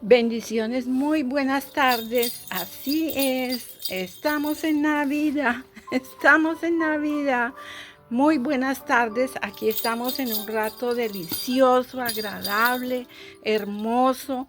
Bendiciones, muy buenas tardes. Así es, estamos en Navidad, estamos en Navidad. Muy buenas tardes, aquí estamos en un rato delicioso, agradable, hermoso,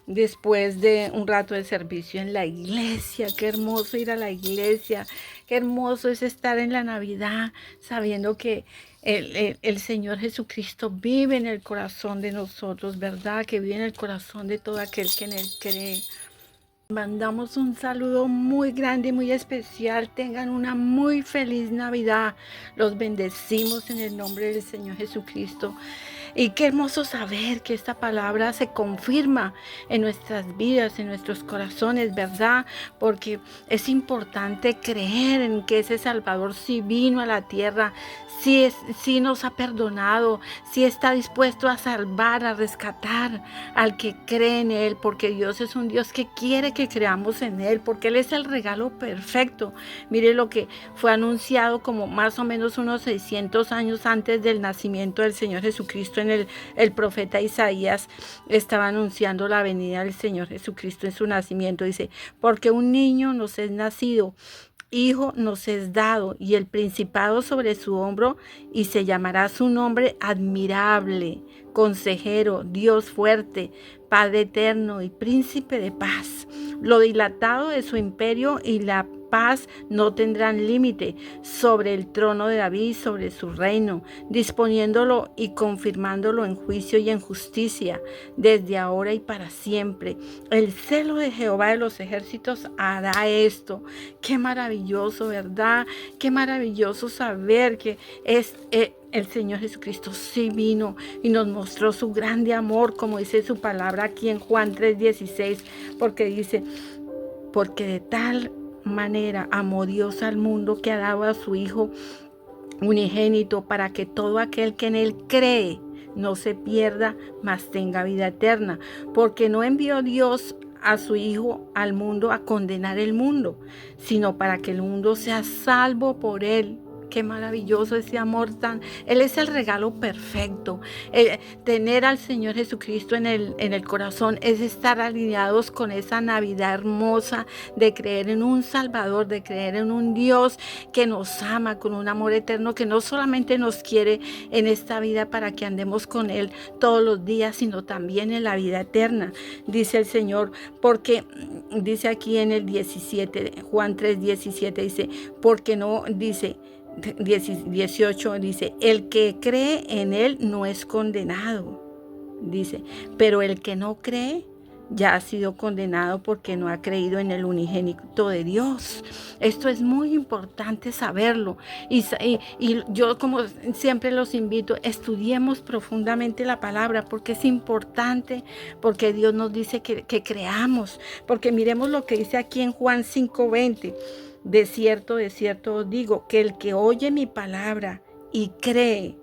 después de un rato de servicio en la iglesia. Qué hermoso ir a la iglesia, qué hermoso es estar en la Navidad sabiendo que el Señor Jesucristo vive en el corazón de nosotros, ¿verdad? Que vive en el corazón de todo aquel que en Él cree. Mandamos un saludo muy grande y muy especial. Tengan una muy feliz Navidad. Los bendecimos en el nombre del Señor Jesucristo. Y qué hermoso saber que esta palabra se confirma en nuestras vidas, en nuestros corazones, ¿verdad? Porque es importante creer en que ese Salvador sí vino a la tierra, sí nos ha perdonado, sí está dispuesto a salvar, a rescatar al que cree en Él, porque Dios es un Dios que quiere que creamos en Él, porque Él es el regalo perfecto. Mire lo que fue anunciado como más o menos unos 600 años antes del nacimiento del Señor Jesucristo. El profeta Isaías estaba anunciando la venida del Señor Jesucristo en su nacimiento. Dice, porque un niño nos es nacido, hijo nos es dado, y el principado sobre su hombro, y se llamará su nombre admirable, consejero, Dios fuerte, Padre eterno y príncipe de paz. Lo dilatado de su imperio y la paz no tendrán límite sobre el trono de David, sobre su reino, disponiéndolo y confirmándolo en juicio y en justicia, desde ahora y para siempre. El celo de Jehová de los ejércitos hará esto. Qué maravilloso, ¿verdad? Qué maravilloso saber que el Señor Jesucristo sí vino y nos mostró su grande amor, como dice su palabra aquí en Juan 3:16, porque dice, porque de tal manera amó Dios al mundo que ha dado a su Hijo unigénito para que todo aquel que en Él cree no se pierda, mas tenga vida eterna. Porque no envió Dios a su Hijo al mundo a condenar el mundo, sino para que el mundo sea salvo por Él. Qué maravilloso ese amor tan. Él es el regalo perfecto. Tener al Señor Jesucristo en el corazón es estar alineados con esa Navidad hermosa de creer en un Salvador, de creer en un Dios que nos ama con un amor eterno, que no solamente nos quiere en esta vida para que andemos con Él todos los días, sino también en la vida eterna, dice el Señor, porque dice aquí en el 17, Juan 3:17, dice, porque no, dice, 18 dice, el que cree en Él no es condenado, dice, pero el que no cree ya ha sido condenado porque no ha creído en el unigénito de Dios. Esto es muy importante saberlo. Y yo, como siempre los invito, estudiemos profundamente la palabra, porque es importante, porque Dios nos dice que creamos, porque miremos lo que dice aquí en Juan 5:20. De cierto os digo, que el que oye mi palabra y cree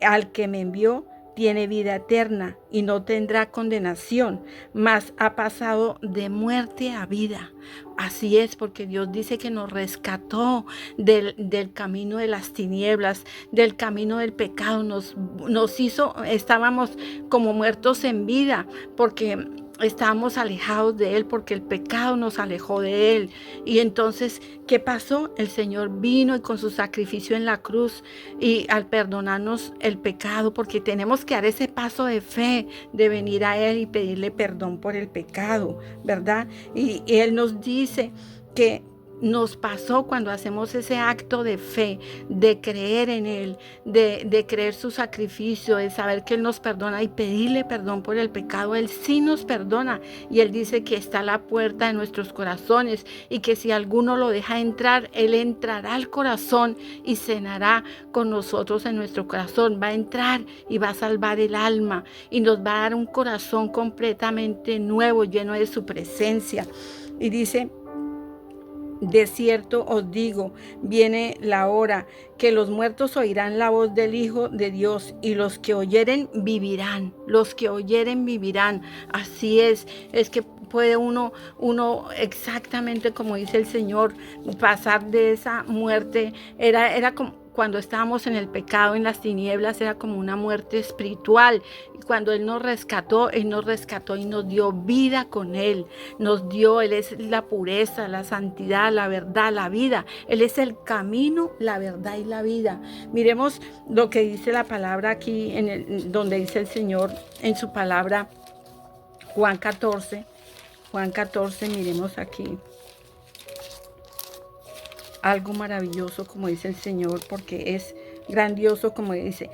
al que me envió, tiene vida eterna y no tendrá condenación, mas ha pasado de muerte a vida. Así es, porque Dios dice que nos rescató del camino de las tinieblas, del camino del pecado, nos hizo, estábamos como muertos en vida, porque estábamos alejados de Él, porque el pecado nos alejó de Él. Y entonces, ¿qué pasó? El Señor vino y con su sacrificio en la cruz, y al perdonarnos el pecado, porque tenemos que dar ese paso de fe, de venir a Él y pedirle perdón por el pecado, ¿verdad? Y Él nos dice que nos pasó cuando hacemos ese acto de fe, de creer en Él, de creer su sacrificio, de saber que Él nos perdona y pedirle perdón por el pecado. Él sí nos perdona, y Él dice que está a la puerta de nuestros corazones, y que si alguno lo deja entrar, Él entrará al corazón y cenará con nosotros en nuestro corazón. Va a entrar y va a salvar el alma, y nos va a dar un corazón completamente nuevo, lleno de su presencia. Y dice, de cierto os digo, viene la hora que los muertos oirán la voz del Hijo de Dios, y los que oyeren vivirán, los que oyeren vivirán. Así es que puede uno exactamente como dice el Señor, pasar de esa muerte, era como cuando estábamos en el pecado, en las tinieblas, era como una muerte espiritual. Y cuando Él nos rescató y nos dio vida con Él. Él es la pureza, la santidad, la verdad, la vida. Él es el camino, la verdad y la vida. Miremos lo que dice la palabra aquí, donde dice el Señor en su palabra, Juan 14, miremos aquí. Algo maravilloso, como dice el Señor, porque es grandioso, como dice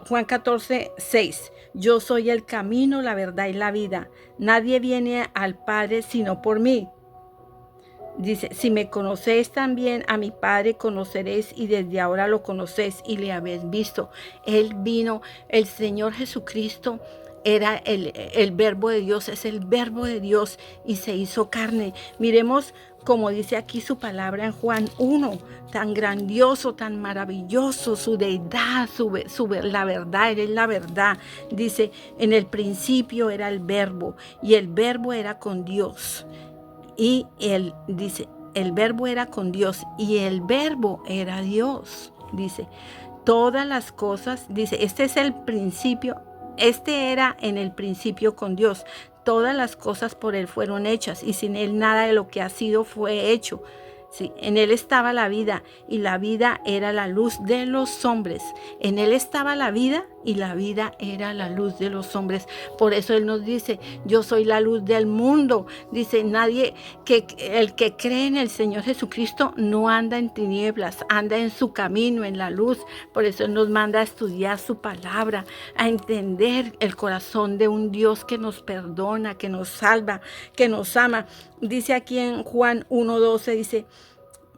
Juan 14, 6. Yo soy el camino, la verdad y la vida. Nadie viene al Padre sino por mí. Dice, si me conocéis también a mi Padre conoceréis, y desde ahora lo conocéis y le habéis visto. Él vino, el Señor Jesucristo era el verbo de Dios, es el verbo de Dios y se hizo carne. Miremos como dice aquí su palabra en Juan 1, tan grandioso, tan maravilloso, su deidad, la verdad, Él es la verdad. Dice, en el principio era el verbo y el verbo era con Dios. Y Él dice, el verbo era con Dios y el verbo era Dios. Dice, todas las cosas, dice, este es el principio, este era en el principio con Dios. Todas las cosas por Él fueron hechas y sin Él nada de lo que ha sido fue hecho. Sí, en Él estaba la vida y la vida era la luz de los hombres. En Él estaba la vida y la vida era la luz de los hombres. Por eso Él nos dice, yo soy la luz del mundo. Dice, el que cree en el Señor Jesucristo no anda en tinieblas, anda en su camino, en la luz. Por eso Él nos manda a estudiar su palabra, a entender el corazón de un Dios que nos perdona, que nos salva, que nos ama. Dice aquí en Juan 1:12,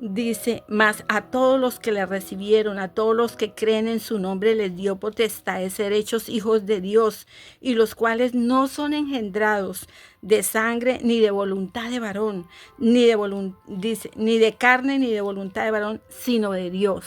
dice, mas a todos los que le recibieron, a todos los que creen en su nombre, les dio potestad de ser hechos hijos de Dios, y los cuales no son engendrados de sangre, ni de voluntad de varón, ni de carne, ni de voluntad de varón, sino de Dios.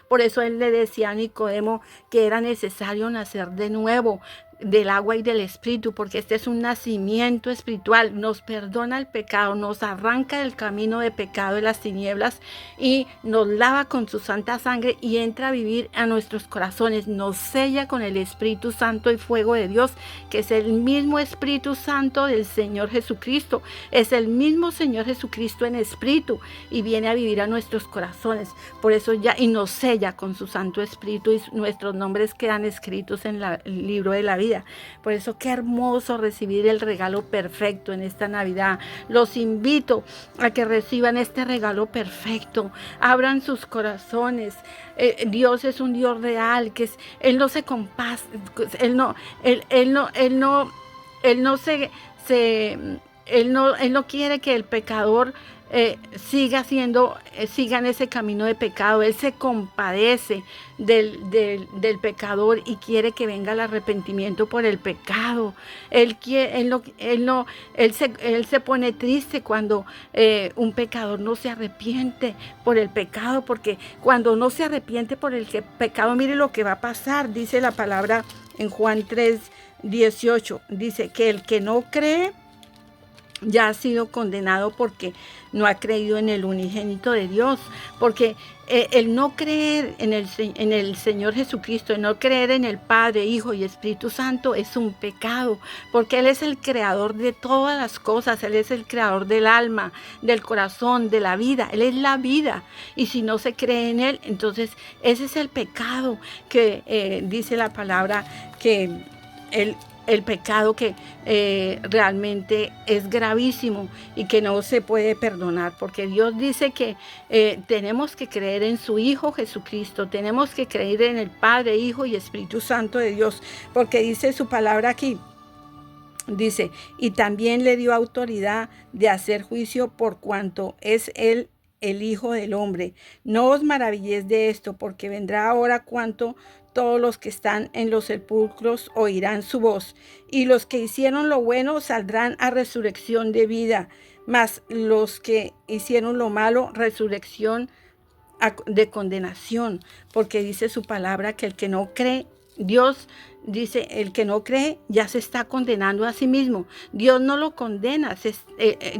Por eso Él le decía a Nicodemo que era necesario nacer de nuevo, del agua y del espíritu, porque este es un nacimiento espiritual. Nos perdona el pecado, nos arranca del camino de pecado de las tinieblas y nos lava con su santa sangre y entra a vivir a nuestros corazones, nos sella con el Espíritu Santo y fuego de Dios, que es el mismo Espíritu Santo del Señor Jesucristo. Es el mismo Señor Jesucristo en espíritu y viene a vivir a nuestros corazones. Por eso y nos sella con su Santo Espíritu y nuestros nombres quedan escritos en el libro de la vida. Por eso qué hermoso recibir el regalo perfecto en esta Navidad. Los invito a que reciban este regalo perfecto. Abran sus corazones. Dios es un Dios real, Él no se compasa, Él no quiere que el pecador siga en ese camino de pecado. Él se compadece del pecador y quiere que venga el arrepentimiento por el pecado. Él se pone triste cuando un pecador no se arrepiente por el pecado, porque cuando no se arrepiente por el pecado, mire lo que va a pasar. Dice la palabra en Juan 3:18, dice que el que no cree ya ha sido condenado porque no ha creído en el unigénito de Dios, porque el no creer en el Señor Jesucristo, el no creer en el Padre, Hijo y Espíritu Santo es un pecado, porque Él es el creador de todas las cosas. Él es el creador del alma, del corazón, de la vida. Él es la vida, y si no se cree en Él, entonces ese es el pecado que dice la palabra, que el pecado que realmente es gravísimo y que no se puede perdonar, porque Dios dice que tenemos que creer en su Hijo Jesucristo, tenemos que creer en el Padre, Hijo y Espíritu Santo de Dios, porque dice su palabra aquí, dice, y también le dio autoridad de hacer juicio por cuanto es Él el Hijo del Hombre. No os maravilléis de esto, porque vendrá ahora cuanto todos los que están en los sepulcros oirán su voz, y los que hicieron lo bueno saldrán a resurrección de vida, mas los que hicieron lo malo, resurrección de condenación, porque dice su palabra que el que no cree Dios dice, el que no cree ya se está condenando a sí mismo. Dios no lo condena,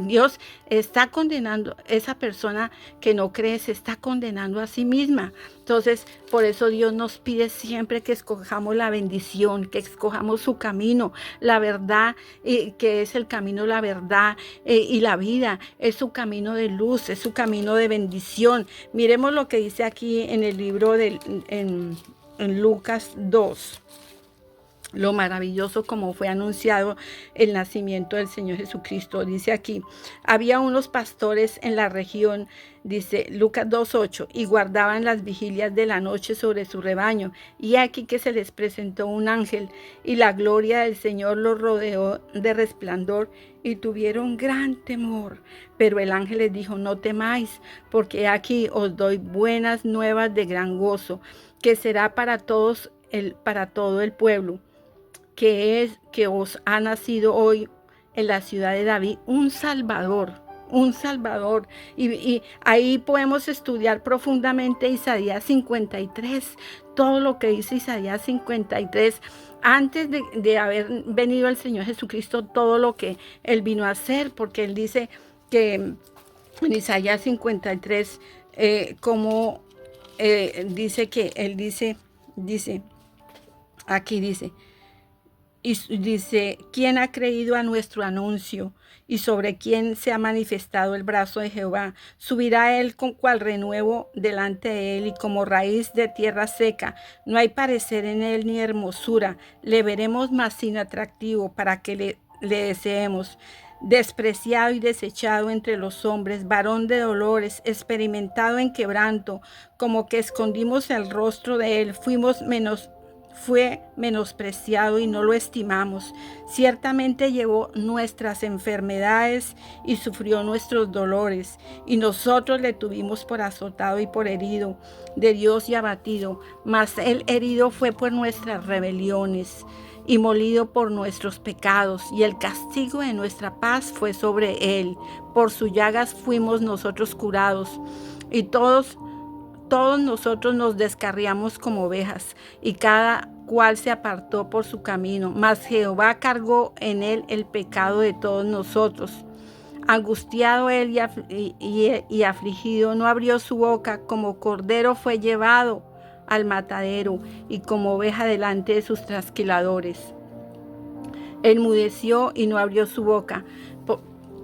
Dios está condenando, esa persona que no cree se está condenando a sí misma. Entonces, por eso Dios nos pide siempre que escojamos la bendición, que escojamos su camino, la verdad, que es el camino, la verdad y la vida, es su camino de luz, es su camino de bendición. Miremos lo que dice aquí en el libro en Lucas 2. Lo maravilloso como fue anunciado el nacimiento del Señor Jesucristo. Dice aquí, había unos pastores en la región, dice Lucas 2:8, y guardaban las vigilias de la noche sobre su rebaño. Y aquí que se les presentó un ángel, y la gloria del Señor los rodeó de resplandor, y tuvieron gran temor. Pero el ángel les dijo, no temáis, porque aquí os doy buenas nuevas de gran gozo, que será para todo el pueblo, que os ha nacido hoy en la ciudad de David un Salvador, un Salvador. Y ahí podemos estudiar profundamente Isaías 53, todo lo que dice Isaías 53, antes de haber venido el Señor Jesucristo, todo lo que Él vino a hacer, porque Él dice que en Isaías 53, como dice que Él dice, aquí dice, y dice, ¿quién ha creído a nuestro anuncio? Y sobre quién se ha manifestado el brazo de Jehová. Subirá él con cual renuevo delante de él, y como raíz de tierra seca. No hay parecer en él ni hermosura. Le veremos más sin atractivo para que le deseemos. Despreciado y desechado entre los hombres, varón de dolores, experimentado en quebranto, como que escondimos el rostro de él, fue menospreciado y no lo estimamos. Ciertamente llevó nuestras enfermedades y sufrió nuestros dolores, y nosotros le tuvimos por azotado y por herido de Dios y abatido. Mas el herido fue por nuestras rebeliones y molido por nuestros pecados, y el castigo de nuestra paz fue sobre él. Por sus llagas fuimos nosotros curados, y todos nosotros nos descarriamos como ovejas, y cada cual se apartó por su camino. Mas Jehová cargó en él el pecado de todos nosotros. Angustiado él y afligido, no abrió su boca. Como cordero fue llevado al matadero, y como oveja delante de sus trasquiladores. Enmudeció y no abrió su boca.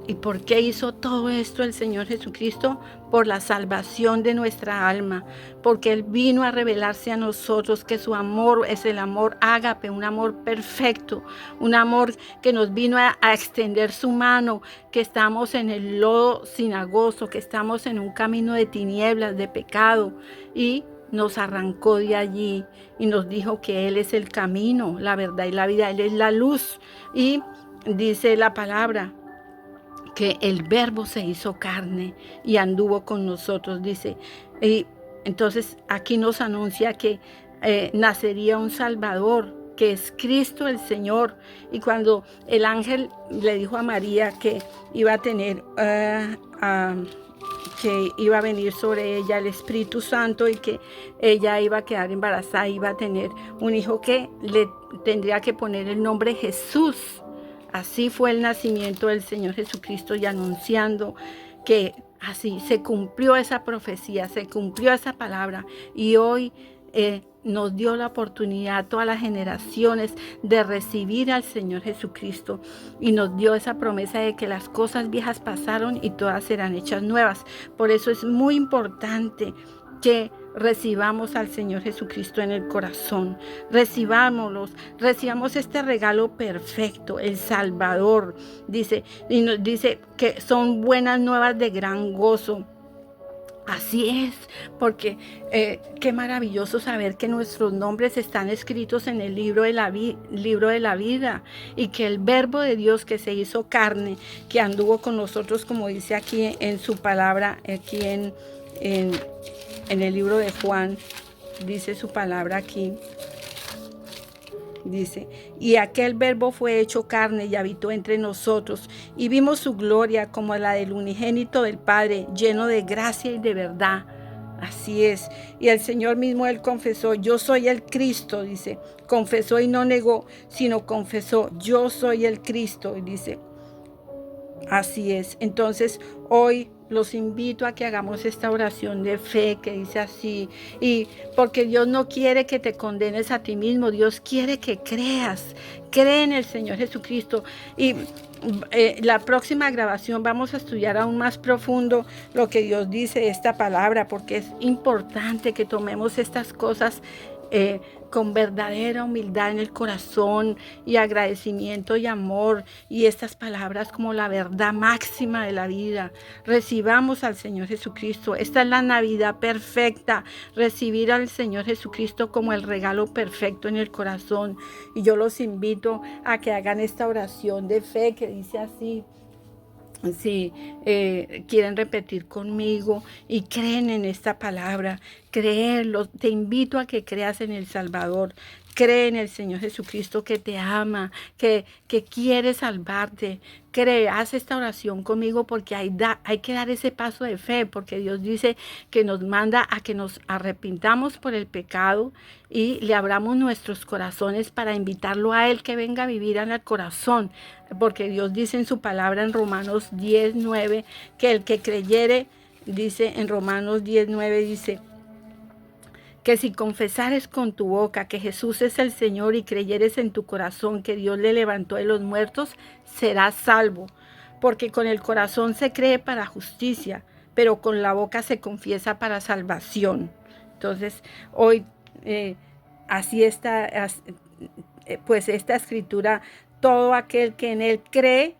¿Y por qué hizo todo esto el Señor Jesucristo? Por la salvación de nuestra alma, porque Él vino a revelarse a nosotros, que su amor es el amor ágape, un amor perfecto, un amor que nos vino a extender su mano, que estamos en el lodo cenagoso, que estamos en un camino de tinieblas, de pecado, y nos arrancó de allí y nos dijo que Él es el camino, la verdad y la vida. Él es la luz. Y dice la palabra que el Verbo se hizo carne y anduvo con nosotros, dice. Y entonces aquí nos anuncia que nacería un Salvador, que es Cristo el Señor. Y cuando el ángel le dijo a María que iba a tener, que iba a venir sobre ella el Espíritu Santo, y que ella iba a quedar embarazada, iba a tener un hijo que le tendría que poner el nombre Jesús. Así fue el nacimiento del Señor Jesucristo, y anunciando que así se cumplió esa profecía, se cumplió esa palabra, y hoy nos dio la oportunidad a todas las generaciones de recibir al Señor Jesucristo, y nos dio esa promesa de que las cosas viejas pasaron y todas serán hechas nuevas. Por eso es muy importante que recibamos al Señor Jesucristo en el corazón, recibamos este regalo perfecto, el Salvador, dice, y nos dice que son buenas nuevas de gran gozo. Así es, porque qué maravilloso saber que nuestros nombres están escritos en el libro de la vida, y que el Verbo de Dios que se hizo carne, que anduvo con nosotros, como dice aquí en su palabra, aquí en el libro de Juan, dice su palabra aquí. Dice, y aquel Verbo fue hecho carne y habitó entre nosotros, y vimos su gloria como la del unigénito del Padre, lleno de gracia y de verdad. Así es. Y el Señor mismo, Él confesó, yo soy el Cristo, dice. Confesó y no negó, sino confesó, yo soy el Cristo, y dice. Así es. Entonces, hoy los invito a que hagamos esta oración de fe que dice así. Y porque Dios no quiere que te condenes a ti mismo, Dios quiere que creas. Cree en el Señor Jesucristo. Y la próxima grabación vamos a estudiar aún más profundo lo que Dios dice de esta palabra, porque es importante que tomemos estas cosas con verdadera humildad en el corazón y agradecimiento y amor, y estas palabras como la verdad máxima de la vida. Recibamos al Señor Jesucristo. Esta es la Navidad perfecta, recibir al Señor Jesucristo como el regalo perfecto en el corazón. Y yo los invito a que hagan esta oración de fe que dice así. Si quieren repetir conmigo y creen en esta palabra, creerlo, te invito a que creas en el Salvador. Cree en el Señor Jesucristo que te ama, que quiere salvarte. Cree, haz esta oración conmigo porque hay que dar ese paso de fe, porque Dios dice que nos manda a que nos arrepintamos por el pecado y le abramos nuestros corazones para invitarlo a Él que venga a vivir en el corazón. Porque Dios dice en su palabra en Romanos 10:9 que el que creyere, dice en Romanos 10:9, dice que si confesares con tu boca que Jesús es el Señor y creyeres en tu corazón que Dios le levantó de los muertos, serás salvo. Porque con el corazón se cree para justicia, pero con la boca se confiesa para salvación. Entonces, hoy así está, pues esta escritura, todo aquel que en él cree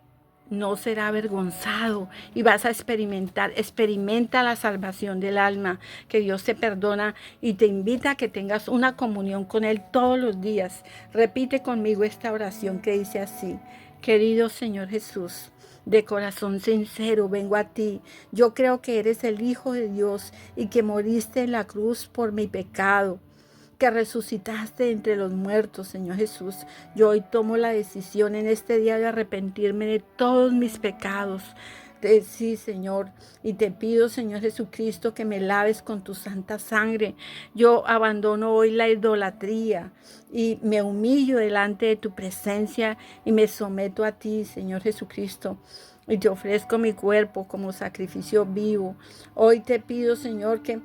no será avergonzado y vas a experimenta la salvación del alma, que Dios te perdona y te invita a que tengas una comunión con Él todos los días. Repite conmigo esta oración que dice así: querido Señor Jesús, de corazón sincero vengo a ti. Yo creo que eres el Hijo de Dios y que moriste en la cruz por mi pecado, que resucitaste entre los muertos, Señor Jesús. Yo hoy tomo la decisión en este día de arrepentirme de todos mis pecados. Sí, Señor, y te pido, Señor Jesucristo, que me laves con tu santa sangre. Yo abandono hoy la idolatría y me humillo delante de tu presencia y me someto a ti, Señor Jesucristo. Y te ofrezco mi cuerpo como sacrificio vivo. Hoy te pido, Señor, que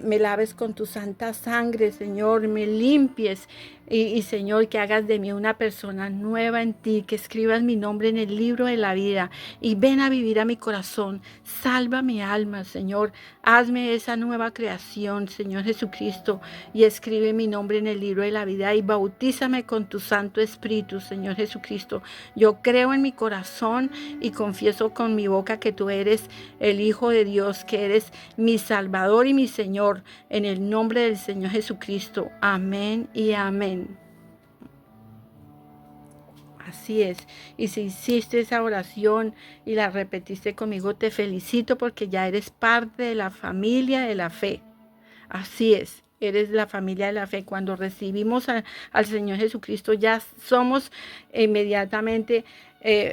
me laves con tu santa sangre, Señor, me limpies y Señor, que hagas de mí una persona nueva en ti, que escribas mi nombre en el libro de la vida y ven a vivir a mi corazón. Salva mi alma, Señor. Hazme esa nueva creación, Señor Jesucristo, y escribe mi nombre en el libro de la vida y bautízame con tu Santo Espíritu, Señor Jesucristo. Yo creo en mi corazón y confieso con mi boca que tú eres el Hijo de Dios, que eres mi Salvador y mi Señor, en el nombre del Señor Jesucristo. Amén y amén. Así es. Y si hiciste esa oración y la repetiste conmigo, te felicito porque ya eres parte de la familia de la fe. Así es. Eres la familia de la fe. Cuando recibimos al Señor Jesucristo, ya somos inmediatamente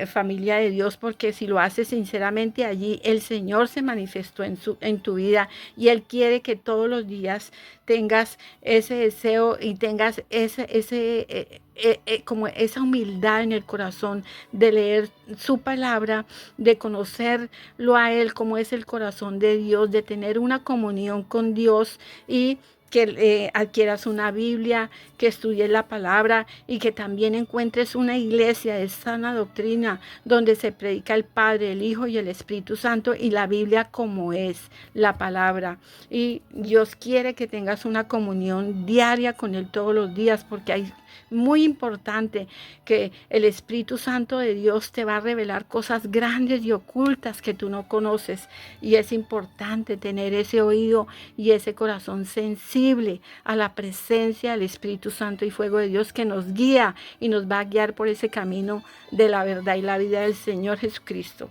familia de Dios, porque si lo haces sinceramente, allí el Señor se manifestó en tu vida y Él quiere que todos los días tengas ese deseo y tengas como esa humildad en el corazón de leer su palabra, de conocerlo a Él como es el corazón de Dios, de tener una comunión con Dios y que adquieras una Biblia, que estudies la palabra y que también encuentres una iglesia de sana doctrina donde se predica el Padre, el Hijo y el Espíritu Santo y la Biblia como es la palabra. Y Dios quiere que tengas una comunión diaria con Él todos los días, porque hay muy importante que el Espíritu Santo de Dios te va a revelar cosas grandes y ocultas que tú no conoces, y es importante tener ese oído y ese corazón sensible a la presencia del Espíritu Santo y fuego de Dios que nos guía y nos va a guiar por ese camino de la verdad y la vida del Señor Jesucristo.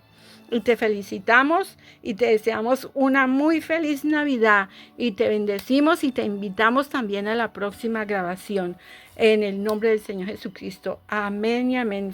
Y te felicitamos y te deseamos una muy feliz Navidad y te bendecimos y te invitamos también a la próxima grabación en el nombre del Señor Jesucristo. Amén y amén.